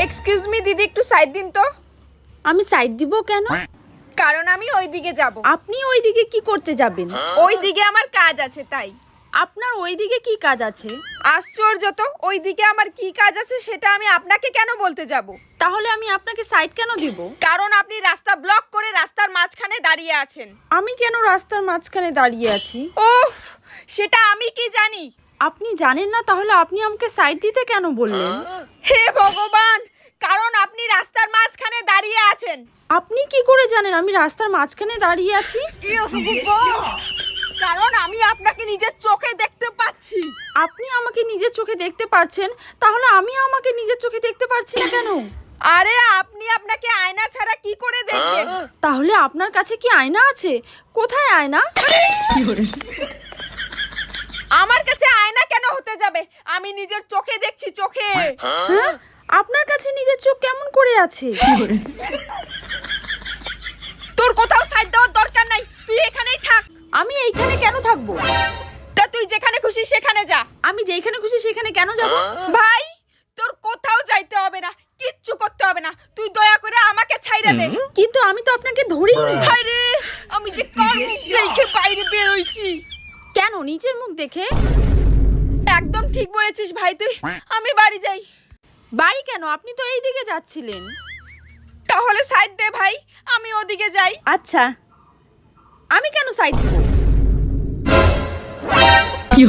Excuse me দিদি, একটু side দিন তো। আমি সাইড দিব কেন? কারণ আমি ওইদিকে যাব। আপনি ওইদিকে কি করতে যাবেন? ওইদিকে আমার কাজ আছে তাই। আপনার ওইদিকে কি কাজ আছে? আশ্চর্য তো, ওইদিকে আমার কি কাজ আছে সেটা আমি আপনাকে কেন বলতে যাব? তাহলে আমি আপনাকে সাইড কেন দিব? কারণ আপনি রাস্তা ব্লক করে রাস্তার মাঝখানে দাঁড়িয়ে আছেন। আমি কেন রাস্তার মাঝখানে দাঁড়িয়ে আছি? ওহ, সেটা আমি কি জানি? আপনি জানেন না, তাহলে আপনি আমাকে সাইড দিতে কেন বললেন? হে ভগবান, কারণ আপনি রাস্তার মাঝখানে দাঁড়িয়ে আছেন। আপনি কি করে জানেন আমি রাস্তার মাঝখানে দাঁড়িয়ে আছি? কারণ আমি আপনাকে নিজের চোখে দেখতে পাচ্ছি। আপনি আমাকে নিজের চোখে দেখতে পারছেন, তাহলে আমি আমাকে নিজের চোখে দেখতে পারছি না কেন? আরে আপনি আপনাকে আয়না ছাড়া কি করে দেখবেন? তাহলে আপনার কাছে কি আয়না আছে? কোথায় আয়না? আমার কাছে আয়না কেন হতে যাবে? আমি নিজের চোখে দেখছি, চোখে। হ্যাঁ, আপনার কাছে নিজের চোখ কেমন করে আছে? তোর কোথাও সাইড দেওয়ার দরকার নাই, তুই এখানেই থাক। আমি এইখানে কেন থাকবো? তা তুই যেখানে খুশি সেখানে যা। আমি যেখানে খুশি সেখানে কেন যাব? ভাই, তোর কোথাও যাইতে হবে না, কিচ্ছু করতে হবে না, তুই দয়া করে আমাকে ছাইড়া দে। কিন্তু আমি তো আপনাকে ধরিনি। হায় রে, আমি যে কার মুখ দেখে বাইরে বের হইছি। কেন নিজের মুখ দেখে? একদম ঠিক বলেছিস ভাই তুই। আমি বাড়ি যাই। বাড়ি কেন? আপনি তো এই দিকে যাচ্ছিলেন। তাহলে সাইড দে ভাই, আমি ওদিকে যাই। আচ্ছা, আমি কেন সাইড দেব? কি